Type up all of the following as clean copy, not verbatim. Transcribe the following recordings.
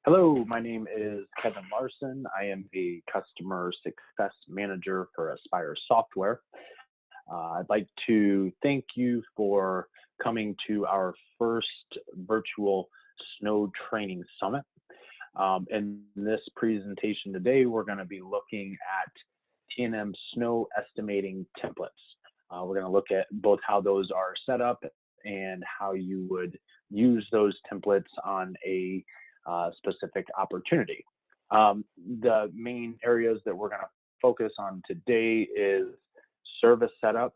Hello, my name is Kevin Larson. I am a customer success manager for Aspire Software. I'd like to thank you for coming to our first virtual snow training summit. In this presentation today, we're going to be looking at T&M Snow estimating templates. We're going to look at both how those are set up and how you would use those templates on a specific opportunity. The main areas that we're going to focus on today is service setup.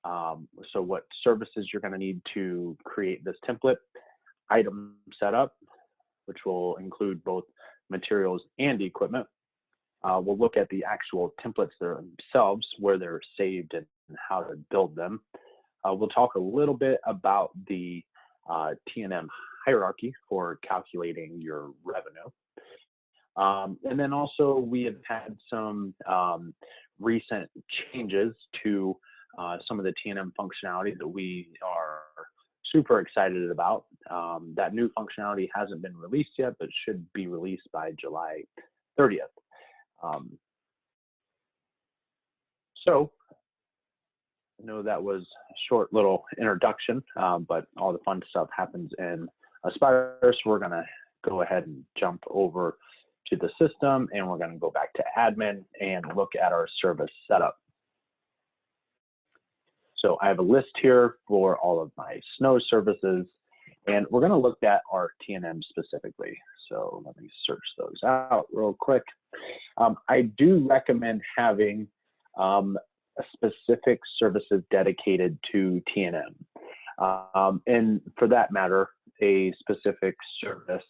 So what services you're going to need to create this template, item setup, which will include both materials and equipment. We'll look at the actual templates themselves, where they're saved and how to build them. We'll talk a little bit about the T&M hierarchy for calculating your revenue. And then also we have had some recent changes to some of the T&M functionality that we are super excited about. That new functionality hasn't been released yet, but should be released by July 30th. So I know that was a short little introduction, but all the fun stuff happens in Aspire. So we're going to go ahead and jump over to the system, and we're going to go back to admin and look at our service setup. So I have a list here for all of my snow services, and we're going to look at our T&M specifically. So let me search those out real quick. I do recommend having specific services dedicated to T&M. And for that matter, a specific service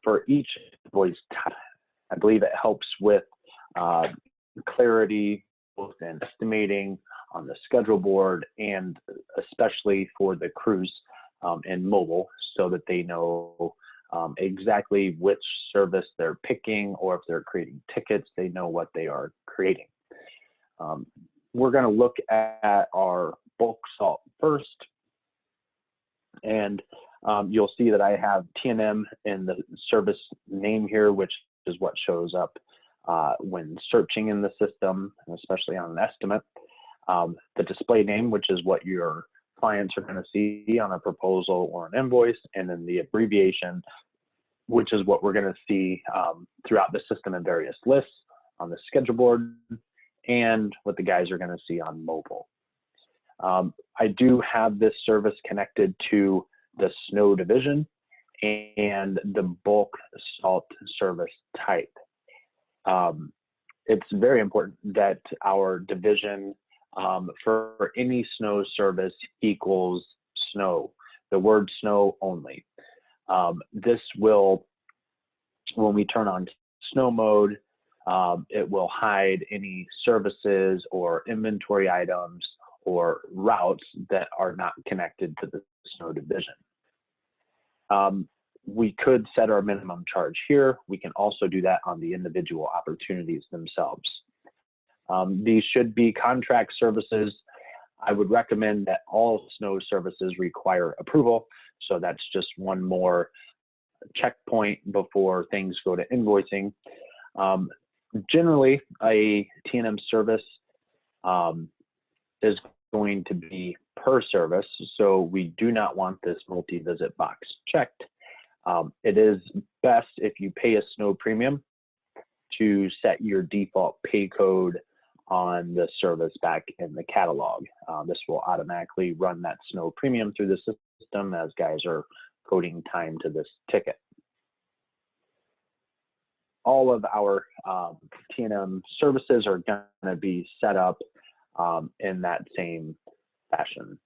for each invoice type. I believe it helps with clarity, both in estimating on the schedule board and especially for the crews and mobile, so that they know exactly which service they're picking, or if they're creating tickets, they know what they are creating. We're going to look at our bulk salt first, and you'll see that I have T&M in the service name here, which is what shows up when searching in the system, especially on an estimate. The display name, which is what your clients are going to see on a proposal or an invoice, and then the abbreviation, which is what we're going to see throughout the system in various lists on the schedule board, and what the guys are going to see on mobile. I do have this service connected to the snow division and the bulk salt service type. It's very important that our division for any snow service equals snow, the word snow only. This will, when we turn on snow mode, it will hide any services or inventory items or routes that are not connected to the snow division. We could set our minimum charge here. We can also do that on the individual opportunities themselves. These should be contract services. I would recommend that all snow services require approval. So that's just one more checkpoint before things go to invoicing. Generally, a T&M service is going to be per service, so we do not want this multi-visit box checked. It is best if you pay a snow premium to set your default pay code on the service back in the catalog. This will automatically run that snow premium through the system as guys are coding time to this ticket. All of our T&M services are going to be set up in that same fashion.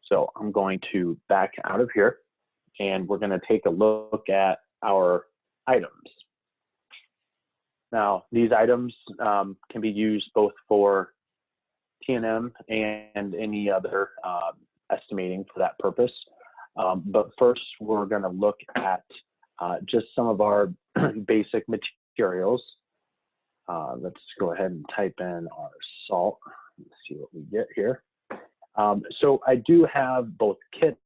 So I'm going to back out of here, and we're going to take a look at our items. Now, these items can be used both for T&M and any other estimating for that purpose. But first, we're going to look at just some of our basic materials. Let's go ahead and type in our salt. Let's see what we get here. So I do have both kits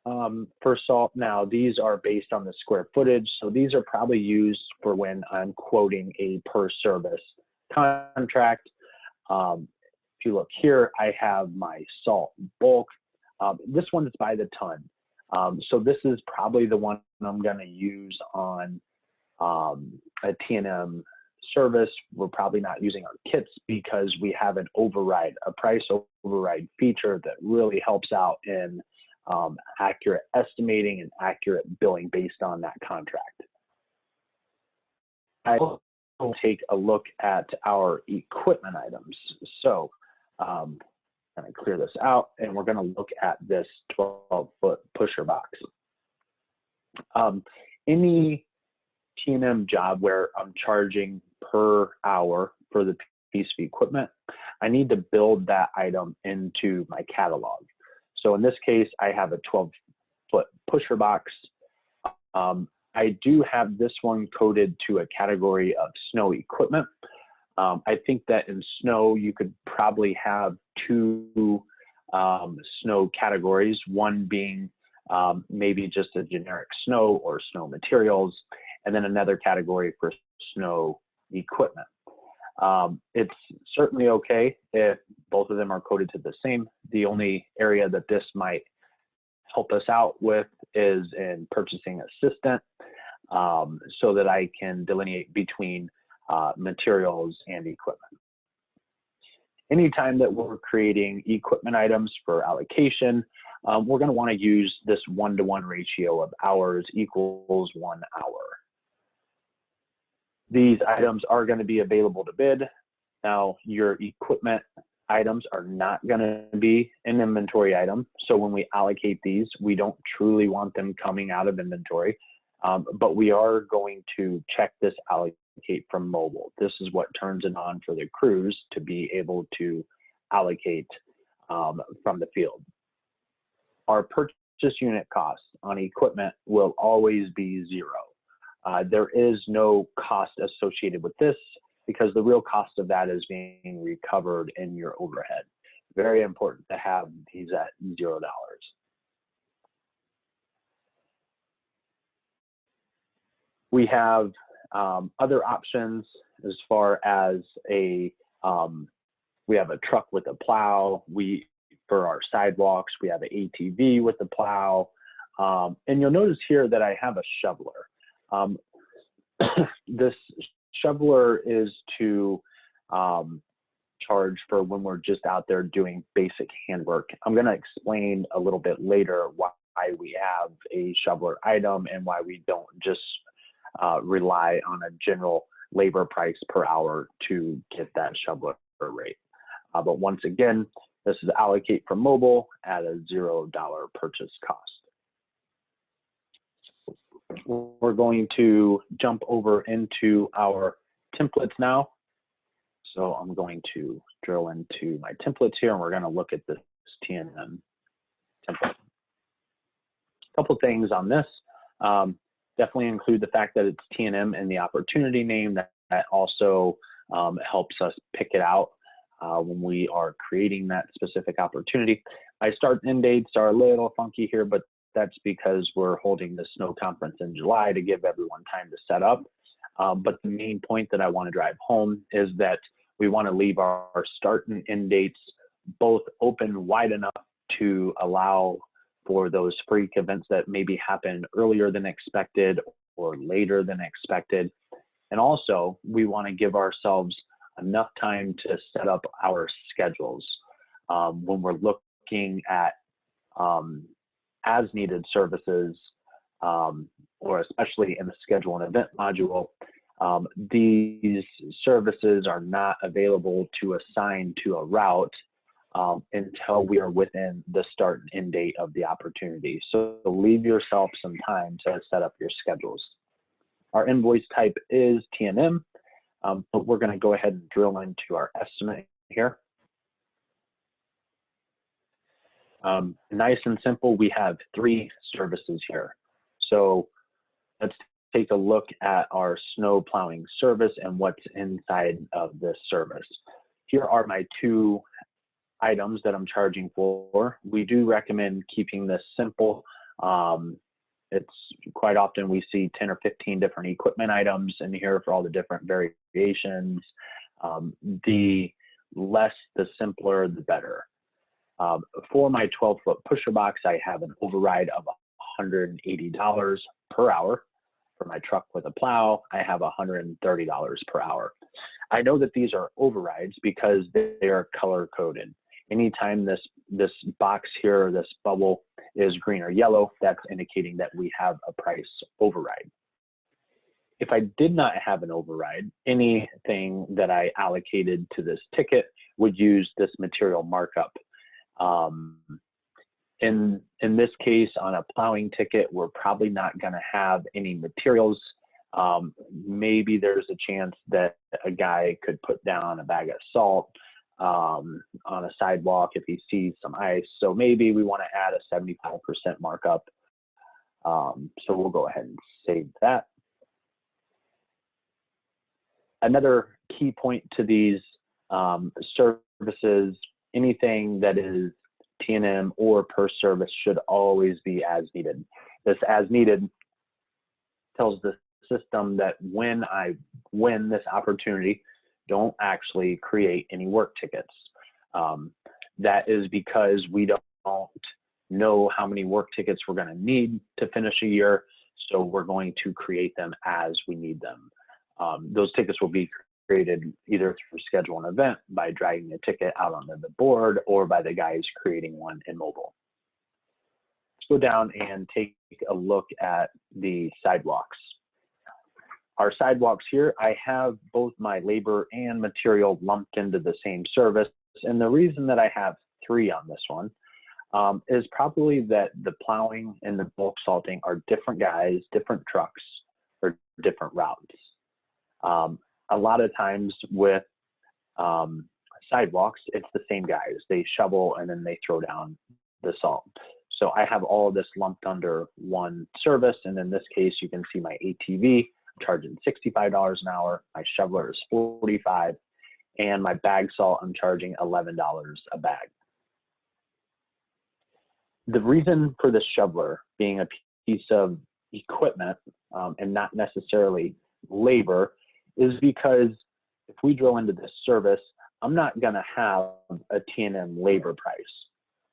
for salt. Now, these are based on the square footage, so these are probably used for when I'm quoting a per service contract. If you look here, I have my salt bulk. This one is by the ton. So this is probably the one I'm going to use on a T&M service. We're probably not using our kits because we have an override, a price override feature that really helps out in accurate estimating and accurate billing based on that contract. I will take a look at our equipment items. So I'm going to clear this out, and we're going to look at this 12-foot pusher box. Any T&M job where I'm charging per hour for the piece of equipment, I need to build that item into my catalog. So in this case, I have a 12-foot pusher box. I do have this one coded to a category of snow equipment. I think that in snow, you could probably have two snow categories, one being maybe just a generic snow or snow materials, and then another category for snow equipment. It's certainly okay if both of them are coded to the same. The only area that this might help us out with is in purchasing assistant, so that I can delineate between materials and equipment. Anytime that we're creating equipment items for allocation, we're going to want to use this 1-to-1 ratio of hours equals 1 hour. These items are going to be available to bid. Now, your equipment items are not going to be an inventory item. So when we allocate these, we don't truly want them coming out of inventory, but we are going to check this allocate from mobile. This is what turns it on for the crews to be able to allocate from the field. Our purchase unit cost on equipment will always be 0. There is no cost associated with this because the real cost of that is being recovered in your overhead. Very important to have these at $0. We have other options as far as we have a truck with a plow. For our sidewalks, we have an ATV with a plow. And you'll notice here that I have a shoveler. This shoveler is to charge for when we're just out there doing basic handwork. I'm going to explain a little bit later why we have a shoveler item and why we don't just rely on a general labor price per hour to get that shoveler rate. But once again, this is allocate from mobile at a $0 purchase cost. We're going to jump over into our templates now. So I'm going to drill into my templates here, and we're going to look at this T&M template. A couple things on this. Definitely include the fact that it's T&M and the opportunity name. That also helps us pick it out when we are creating that specific opportunity. My start and end dates are a little funky here, but that's because we're holding the snow conference in July to give everyone time to set up. But the main point that I want to drive home is that we want to leave our start and end dates both open wide enough to allow for those freak events that maybe happen earlier than expected or later than expected. And also, we want to give ourselves enough time to set up our schedules. When we're looking at as needed services, or especially in the schedule and event module, these services are not available to assign to a route until we are within the start and end date of the opportunity. So leave yourself some time to set up your schedules. Our invoice type is T&M, but we're going to go ahead and drill into our estimate here. Nice and simple, we have 3 services here. So let's take a look at our snow plowing service and what's inside of this service. Here are my 2 items that I'm charging for. We do recommend keeping this simple. It's quite often we see 10 or 15 different equipment items in here for all the different variations. The less, the simpler, the better. For my 12-foot pusher box, I have an override of $180 per hour. For my truck with a plow, I have $130 per hour. I know that these are overrides because they are color coded. Anytime this box here, this bubble is green or yellow, that's indicating that we have a price override. If I did not have an override, anything that I allocated to this ticket would use this material markup. In this case, on a plowing ticket, we're probably not going to have any materials. Maybe there's a chance that a guy could put down a bag of salt on a sidewalk if he sees some ice. So maybe we want to add a 75% markup. So we'll go ahead and save that. Another key point to these services, anything that is T&M or per service should always be as needed. This as needed tells the system that when I win this opportunity, don't actually create any work tickets. That is because we don't know how many work tickets we're going to need to finish a year, so we're going to create them as we need them. Those tickets will be created either through schedule an event by dragging a ticket out onto the board or by the guys creating one in mobile. Let's go down and take a look at the sidewalks. Our sidewalks here, I have both my labor and material lumped into the same service. And the reason that I have 3 on this one is probably that the plowing and the bulk salting are different guys, different trucks, or different routes. A lot of times with sidewalks, it's the same guys. They shovel and then they throw down the salt. So I have all of this lumped under one service. And in this case, you can see my ATV. I'm charging $65 an hour. My shoveler is $45, and my bag salt, I'm charging $11 a bag. The reason for this shoveler being a piece of equipment and not necessarily labor is because if we drill into this service, I'm not going to have a T&M labor price.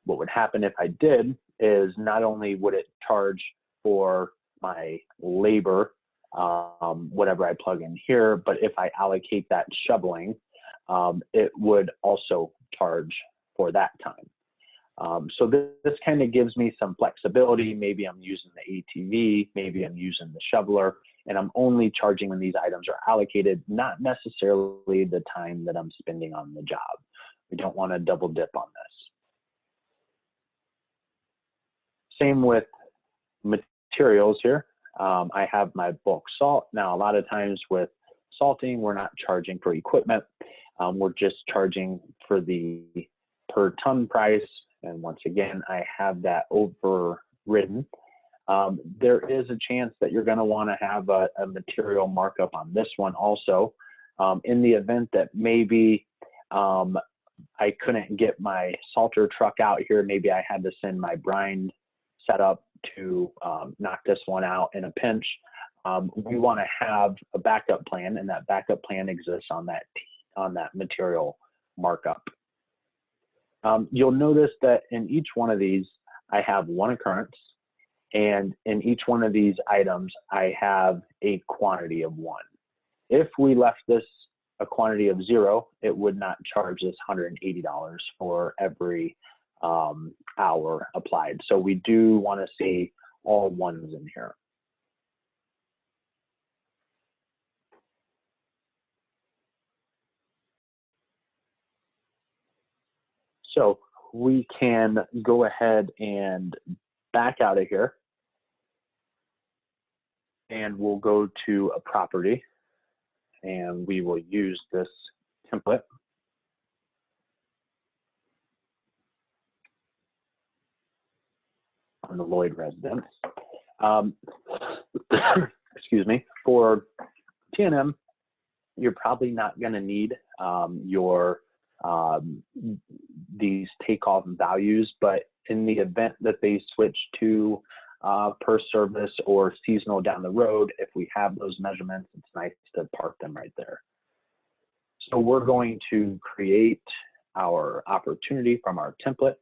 What would happen if I did is not only would it charge for my labor, whatever I plug in here, but if I allocate that shoveling, it would also charge for that time. So this kind of gives me some flexibility. Maybe I'm using the ATV, maybe I'm using the shoveler, and I'm only charging when these items are allocated, not necessarily the time that I'm spending on the job. We don't want to double dip on this. Same with materials here. I have my bulk salt. Now, a lot of times with salting, we're not charging for equipment. We're just charging for the per ton price. And once again, I have that overridden. There is a chance that you're going to want to have a material markup on this one also. In the event that maybe I couldn't get my salter truck out here, maybe I had to send my brine setup to knock this one out in a pinch. We want to have a backup plan, and that backup plan exists on that material markup. You'll notice that in each one of these, I have one occurrence, and in each one of these items, I have a quantity of 1. If we left this a quantity of 0, it would not charge this $180 for every hour applied. So we do want to see all 1s in here. So we can go ahead and back out of here, and we'll go to a property, and we will use this template. On the Lloyd residence. Excuse me. For T&M, you're probably not going to need these takeoff values, but in the event that they switch to per service or seasonal down the road. If we have those measurements, it's nice to park them right there. So we're going to create our opportunity from our template.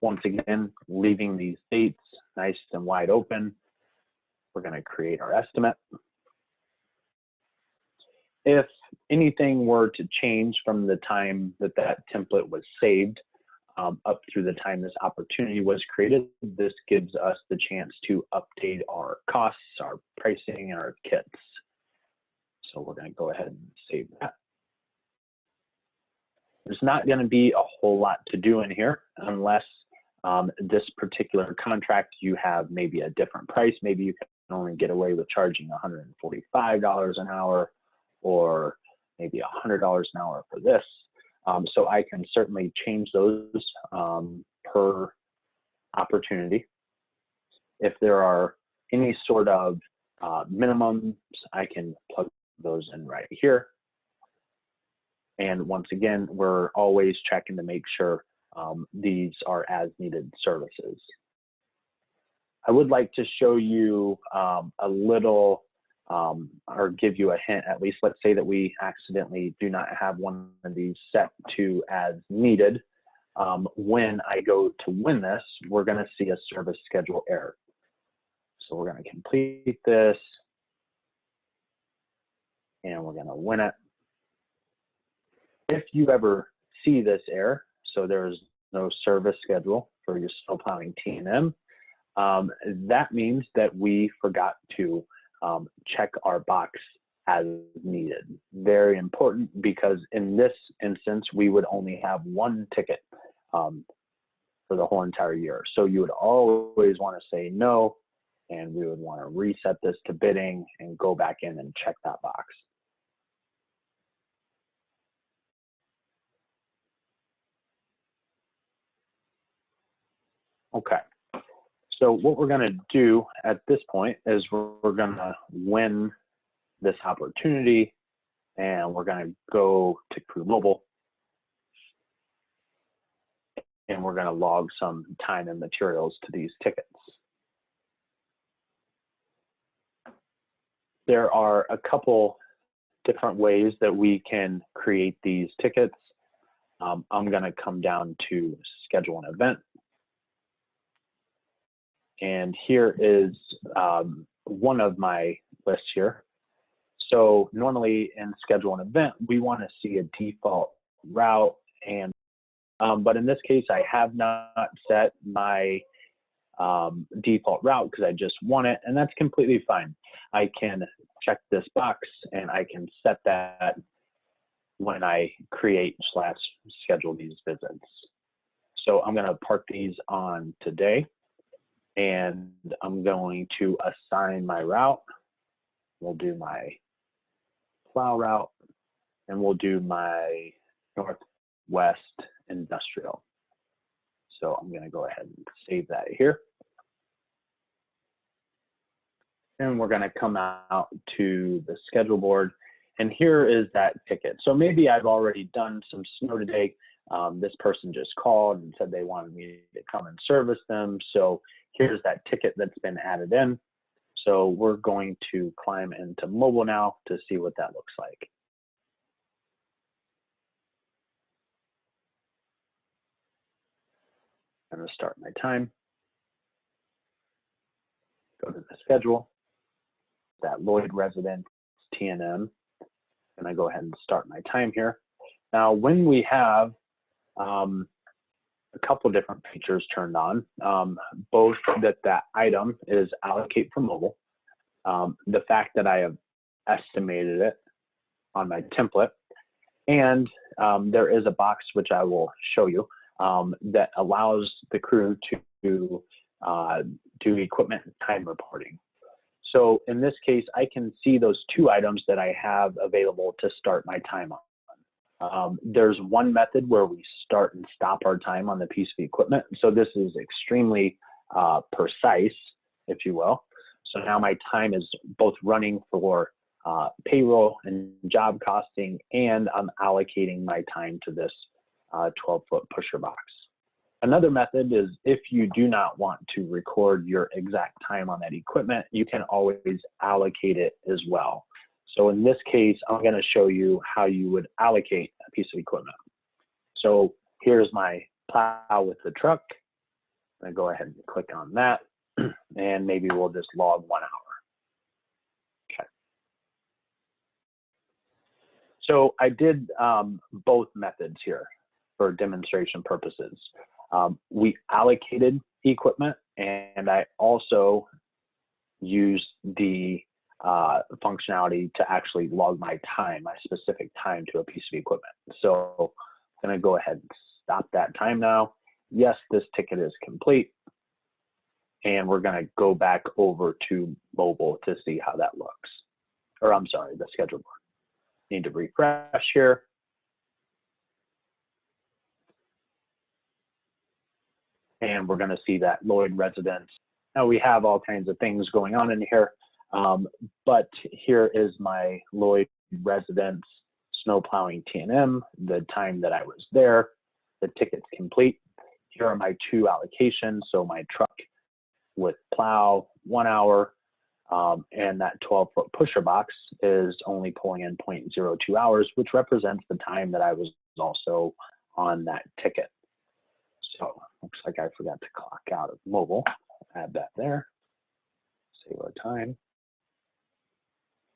Once again, leaving these dates nice and wide open. We're going to create our estimate. If anything were to change from the time that that template was saved up through the time this opportunity was created, this gives us the chance to update our costs, our pricing, and our kits. So we're going to go ahead and save that. There's not going to be a whole lot to do in here unless this particular contract you have maybe a different price. Maybe you can only get away with charging $145 an hour or maybe $100 an hour for this. So I can certainly change those per opportunity. If there are any sort of minimums, I can plug those in right here. And once again, we're always checking to make sure these are as needed services. I would like to show you a little, or give you a hint at least. Let's say that we accidentally do not have one of these set to as needed. When I go to win this, we're going to see a service schedule error. So we're going to complete this and we're going to win it. If you ever see this error, so there's no service schedule for your snow plowing T&M, that means that we forgot to check our box as needed. Very important, because in this instance, we would only have one ticket for the whole entire year. So you would always want to say no, and we would want to reset this to bidding and go back in and check that box. Okay, so what we're going to do at this point is we're going to win this opportunity, and we're going to go to Crew Mobile, and we're going to log some time and materials to these tickets. There are a couple different ways that we can create these tickets. I'm going to come down to schedule an event. And here is one of my lists here. So normally in schedule an event, we want to see a default route, and but in this case, I have not set my default route because I just want it, and that's completely fine. I can check this box and I can set that when I create / schedule these visits. So I'm going to park these on today, and I'm going to assign my route. We'll do my plow route, and we'll do my Northwest Industrial. So I'm going to go ahead and save that here. And we're going to come out to the schedule board, and here is that ticket. So maybe I've already done some snow today. This person just called and said they wanted me to come and service them. So here's that ticket that's been added in. So we're going to climb into mobile now to see what that looks like. I'm going to start my time. Go to the schedule. That Lloyd resident T&M. And I go ahead and start my time here. Now, when we have a couple different features turned on, both that item is allocate for mobile, the fact that I have estimated it on my template, and there is a box which I will show you that allows the crew to do equipment time reporting. So in this case, I can see those two items that I have available to start my time on. There's one method where we start and stop our time on the piece of equipment. So this is extremely precise, if you will. So now my time is both running for payroll and job costing, and I'm allocating my time to this 12-foot pusher box. Another method is if you do not want to record your exact time on that equipment, you can always allocate it as well. So in this case, I'm going to show you how you would allocate a piece of equipment. So here's my plow with the truck. I'm going to go ahead and click on that, and maybe we'll just log 1 hour. Okay. So I did both methods here for demonstration purposes. We allocated equipment, and I also used the functionality to actually log my time, my specific time to a piece of equipment. So I'm going to go ahead and stop that time now. Yes, this ticket is complete. And we're going to go back over to mobile to see how that looks. Or I'm sorry, the schedule board. Need to refresh here. And we're going to see that Lloyd residence. Now we have all kinds of things going on in here, but here is my Lloyd residence snow plowing T&M, the time that I was there, the ticket's complete. Here are my 2 allocations. So my truck with plow 1 hour, and that 12-foot pusher box is only pulling in 0.02 hours, which represents the time that I was also on that ticket. So looks like I forgot to clock out of mobile. Add that there. Save our time.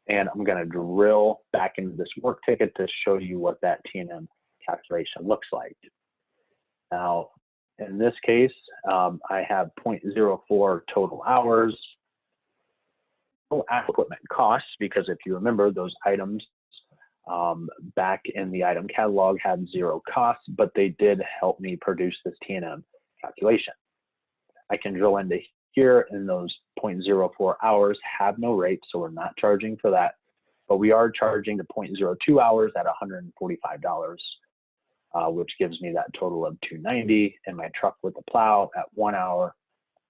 And I'm going to drill back into this work ticket to show you what that T&M calculation looks like. Now, in this case, I have 0.04 total hours. No equipment costs, because if you remember, those items back in the item catalog had 0 costs, but they did help me produce this T&M calculation. I can drill into here, and those 0.04 hours have no rate, so we're not charging for that, but we are charging the 0.02 hours at $145, which gives me that total of $290, and my truck with the plow at 1 hour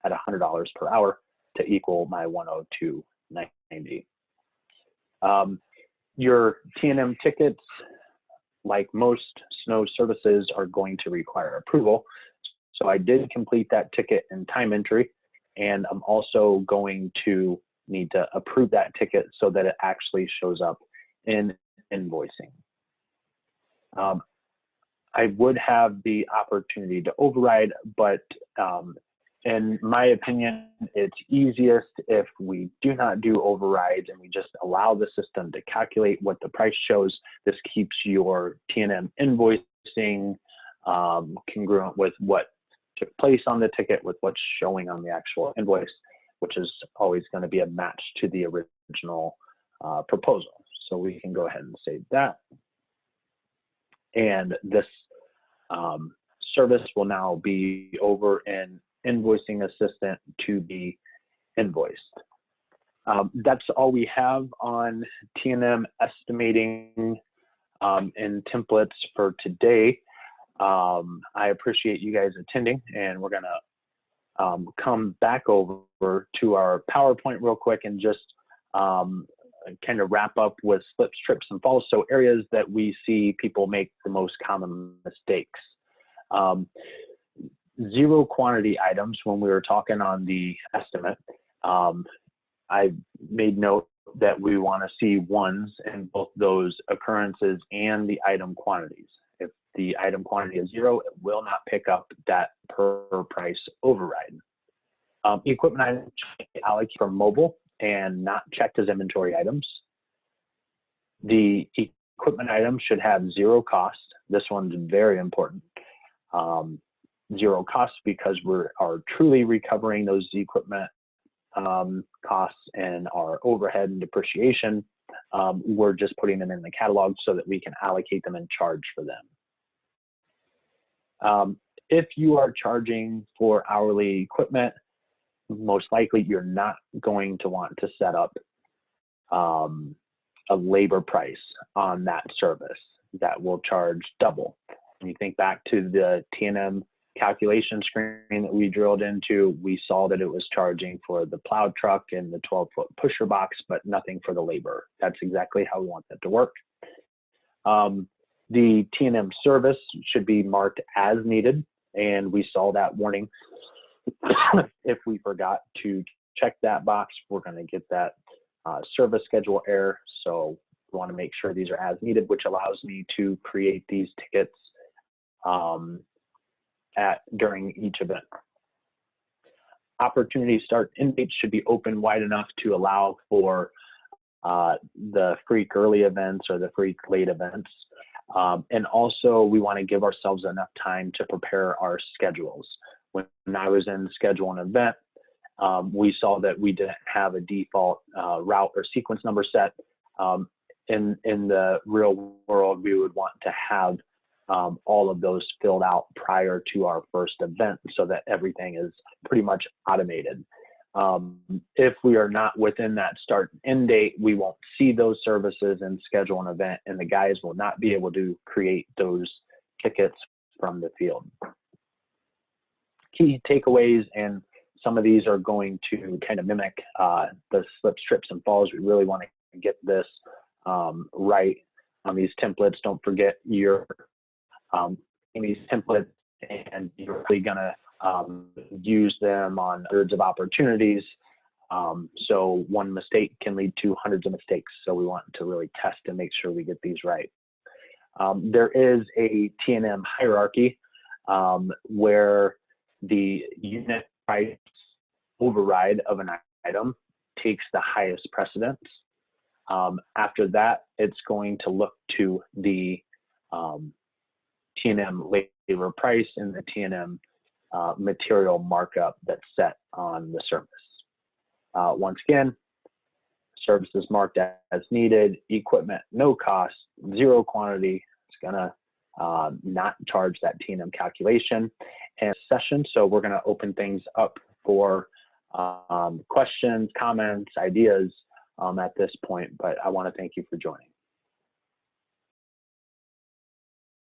at $100 per hour to equal my $102.90. Your T&M tickets, like most snow services, are going to require approval. So I did complete that ticket in time entry, and I'm also going to need to approve that ticket so that it actually shows up in invoicing. I would have the opportunity to override, but in my opinion, it's easiest if we do not do overrides and we just allow the system to calculate what the price shows. This keeps your T&M invoicing congruent with what took place on the ticket with what's showing on the actual invoice, which is always going to be a match to the original proposal. So we can go ahead and save that. And this service will now be over in Invoicing Assistant to be invoiced. That's all we have on T&M estimating and templates for today. I appreciate you guys attending, and we're gonna come back over to our PowerPoint real quick and just kind of wrap up with slips, trips, and falls. So areas that we see people make the most common mistakes. 0 quantity items when we were talking on the estimate. I made note that we want to see ones in both those occurrences and the item quantities. If the item quantity is 0, it will not pick up that per price override. Equipment items allocated from mobile and not checked as inventory items. The equipment item should have 0 cost. This one's very important. 0 cost because we are truly recovering those equipment costs and our overhead and depreciation. We're just putting them in the catalog so that we can allocate them and charge for them. If you are charging for hourly equipment, most likely you're not going to want to set up a labor price on that service that will charge double. When you think back to the T&M calculation screen that we drilled into, we saw that it was charging for the plow truck and the 12-foot pusher box, but nothing for the labor. That's exactly how we want that to work. The T&M service should be marked as needed. and we saw that warning. If we forgot to check that box, we're going to get that service schedule error. So we want to make sure these are as needed, which allows me to create these tickets during each event. Opportunity start end dates should be open wide enough to allow for the freak early events or the freak late events. And also we want to give ourselves enough time to prepare our schedules. When I was in schedule an event, we saw that we didn't have a default route or sequence number set. In the real world, we would want to have all of those filled out prior to our first event so that everything is pretty much automated. If we are not within that start and end date, we won't see those services and schedule an event, and the guys will not be able to create those tickets from the field. Key takeaways, and some of these are going to kind of mimic the slips, trips, and falls. We really want to get this right on these templates. Don't forget your these templates, and you're really going to use them on hundreds of opportunities. So one mistake can lead to hundreds of mistakes. So we want to really test and make sure we get these right. There is a T&M hierarchy where the unit price override of an item takes the highest precedence. After that, it's going to look to the T&M labor price and the T&M material markup that's set on the service. Once again, service is marked as needed, equipment no cost, zero quantity. It's gonna not charge that T&M calculation and session. So we're gonna open things up for questions, comments, ideas at this point, but I wanna thank you for joining.